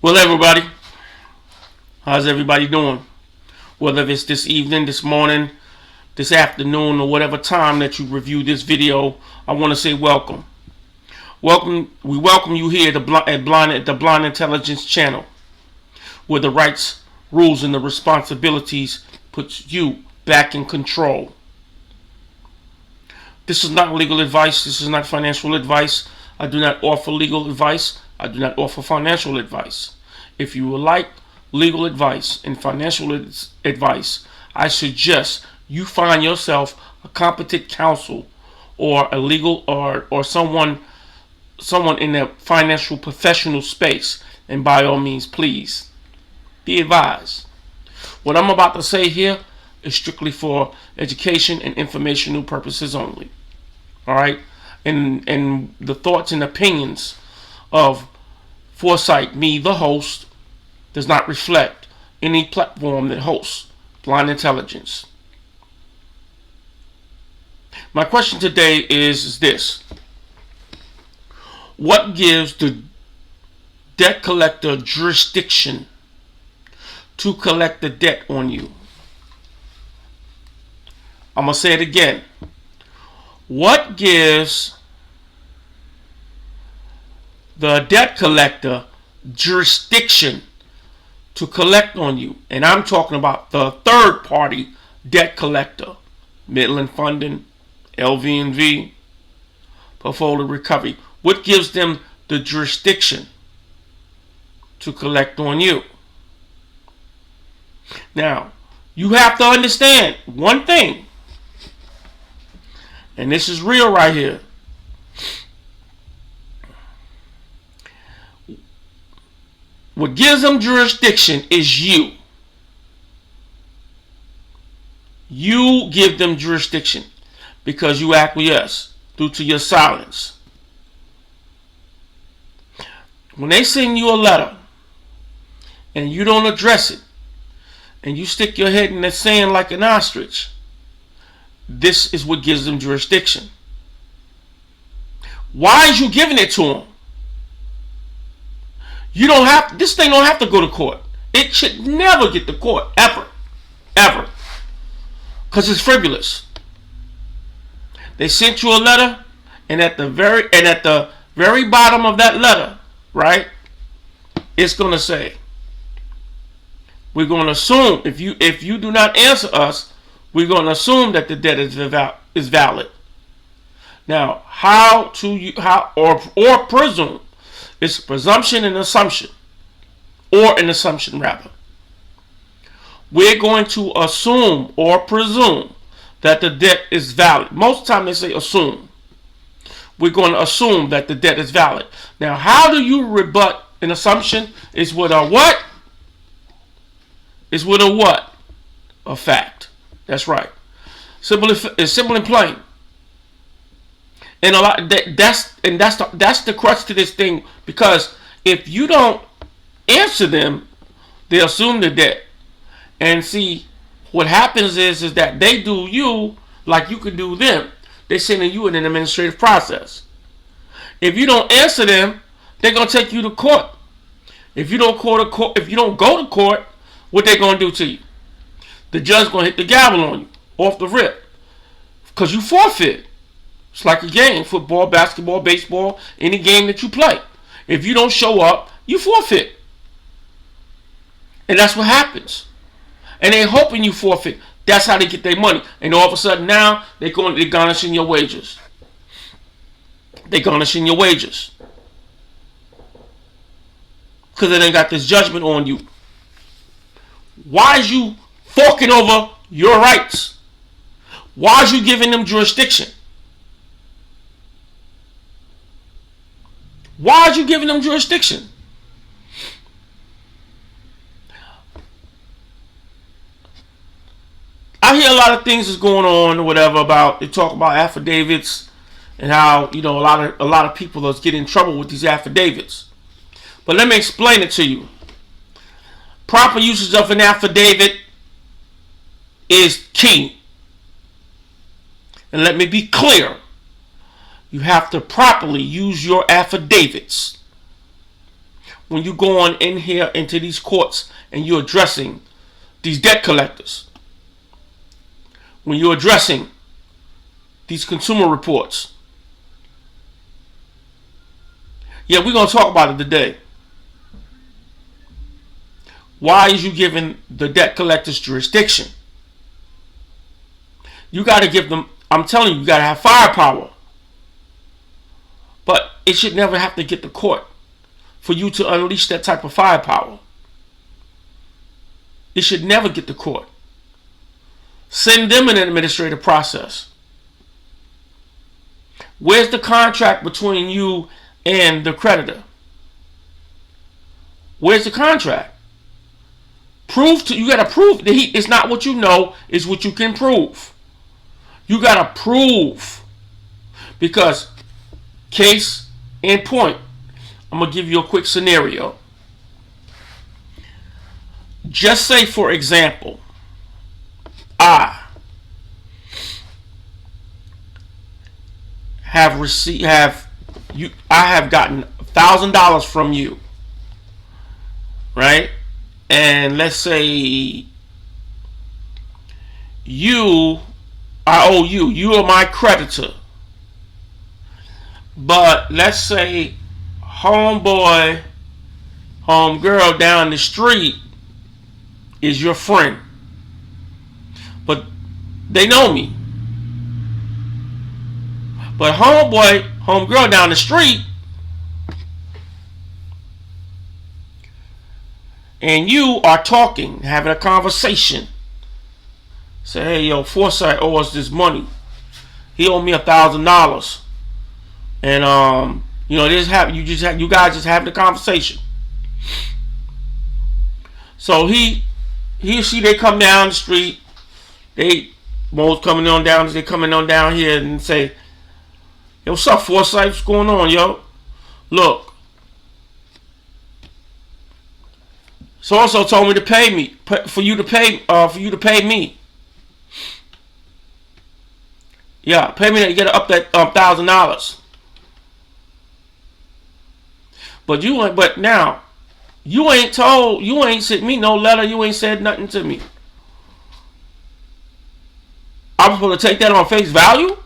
Well, everybody, how's everybody doing? Whether it's this evening, this morning, this afternoon, or whatever time that you review this video, I want to say welcome. We welcome you here at the Blind Intelligence channel, where the rights, rules, and the responsibilities puts you back in control. This is not legal advice. This is not financial advice. I do not offer legal advice. I do not offer financial advice. If you would like legal advice and financial advice, I suggest you find yourself a competent counsel or a legal or someone in the financial professional space, and by all means, please be advised. What I'm about to say here is strictly for education and informational purposes only. All right, and the thoughts and opinions of Foresight, me, the host, does not reflect any platform that hosts Blind Intelligence. My question today is this: what gives the debt collector jurisdiction to collect the debt on you? I'm going to say it again. What gives the debt collector jurisdiction to collect on you? And I'm talking about the third party debt collector: Midland Funding, LV&V, Portfolio Recovery. What gives them the jurisdiction to collect on you? Now, you have to understand one thing, and this is real right here. What gives them jurisdiction is you. You give them jurisdiction because you acquiesce due to your silence. When they send you a letter and you don't address it, and you stick your head in the sand like an ostrich, this is what gives them jurisdiction. Why is you giving it to them? This thing don't have to go to court. It should never get to court, ever, because it's frivolous. They sent you a letter, and at the very bottom of that letter, right, it's gonna say, we're gonna assume if you do not answer us, we're gonna assume that the debt is valid. Now, or presume. It's presumption and assumption, or an assumption rather. We're going to assume or presume that the debt is valid. Most of the time they say assume. We're going to assume that the debt is valid. Now, how do you rebut an assumption? Is with a what? Is with a what? A fact. That's right. It's simple and plain. And that's the crux to this thing, because if you don't answer them, they assume the debt. And see, what happens is that they do you like you could do them. They're sending you in an administrative process. If you don't answer them, they're gonna take you to court. If you don't go to court, what they gonna do to you? The judge gonna hit the gavel on you off the rip, because you forfeit. It's like a game: football, basketball, baseball, any game that you play. If you don't show up, you forfeit. And that's what happens. And they're hoping you forfeit. That's how they get their money. And all of a sudden now, they're garnishing your wages. They're garnishing your wages. Because they done got this judgment on you. Why is you forking over your rights? Why is you giving them jurisdiction? Why are you giving them jurisdiction? I hear a lot of things is going on or whatever about, they talk about affidavits and how, a lot of people are getting in trouble with these affidavits. But let me explain it to you. Proper usage of an affidavit is key. And let me be clear. You have to properly use your affidavits. when you go on in here into these courts and you're addressing these debt collectors, when you're addressing these consumer reports. Yeah, we're going to talk about it today. Why is you giving the debt collectors jurisdiction? You got to give them, I'm telling you, you got to have firepower. But it should never have to get to court for you to unleash that type of firepower. It should never get to court. Send them an administrative process. Where's the contract between you and the creditor? Where's the contract? You gotta prove that it's not what you know, it's what you can prove. You gotta prove. Because, case in point, I'm gonna give you a quick scenario. Just say, for example, I have gotten $1,000 from you, right? And let's say I owe you. You are my creditor. But let's say homeboy, homegirl down the street is your friend. But they know me. But homeboy, homegirl down the street, and you are talking, having a conversation. Say, hey, yo, Forsyth owes us this money. He owed me $1,000. And you guys just having a conversation. So he or she, they come down the street. They coming on down here and say, yo, what's up, Forsyth? What's going on, yo? Look, so-and-so told me to pay me, for you to pay me. Yeah, pay me that, you gotta up that $1,000. But now, you ain't sent me no letter, you ain't said nothing to me. I'm supposed to take that on face value?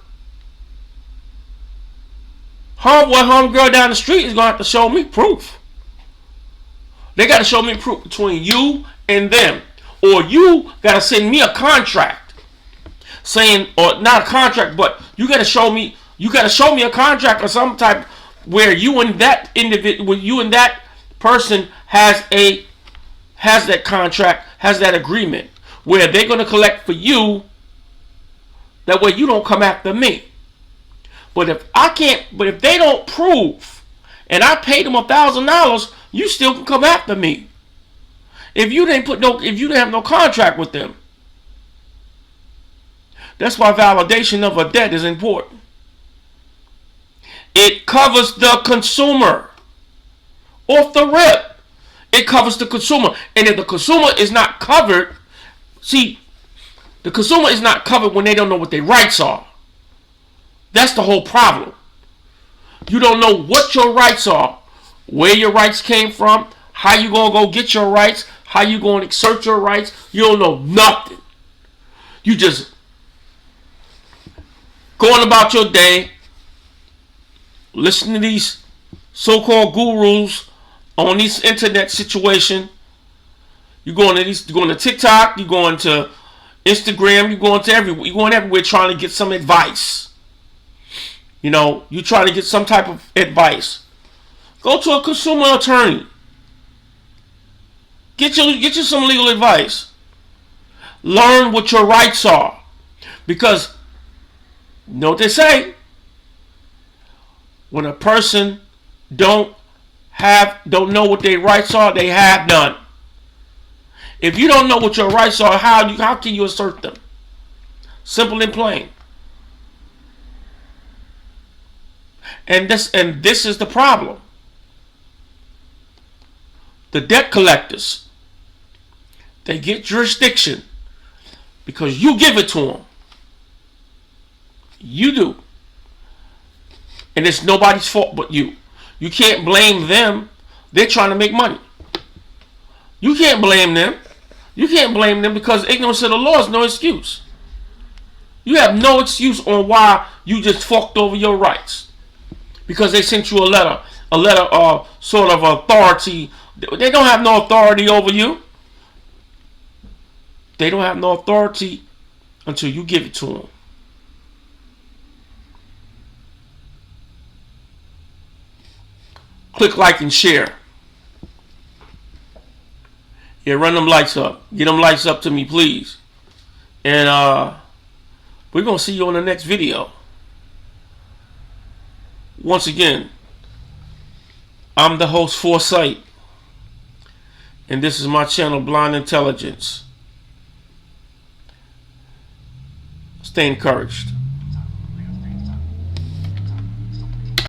Homegirl down the street is gonna have to show me proof. They gotta show me proof between you and them. Or you gotta send me a contract saying, or not a contract, but you gotta show me a contract or some type where you and that individual, where you and that person has that contract, has that agreement where they're gonna collect for you. That way you don't come after me. But if they don't prove and I paid them $1,000, you still can come after me. If you didn't have no contract with them. That's why validation of a debt is important. It covers the consumer. Off the rip. It covers the consumer. And if the consumer is not covered, the consumer is not covered when they don't know what their rights are. That's the whole problem. You don't know what your rights are, where your rights came from, how you gonna go get your rights, how you gonna exert your rights. You don't know nothing. You just going about your day, listening to these so-called gurus on this internet situation. You're going to TikTok, you're going to Instagram, you're going everywhere trying to get some advice. You know, you try to get some type of advice. Go to a consumer attorney. Get you some legal advice. Learn what your rights are. Because, you know what they say? When a person don't know what their rights are, they have none. If you don't know what your rights are, how can you assert them? Simple and plain. And this is the problem. The debt collectors, they get jurisdiction because you give it to them. You do. And it's nobody's fault but you. You can't blame them. They're trying to make money. You can't blame them. You can't blame them because ignorance of the law is no excuse. You have no excuse on why you just fucked over your rights. Because they sent you a letter of sort of authority. They don't have no authority over you. They don't have no authority until you give it to them. Click like and share. Yeah, run them lights up. Get them lights up to me, please. And we're going to see you on the next video. Once again, I'm the host, Foresight. And this is my channel, Blind Intelligence. Stay encouraged.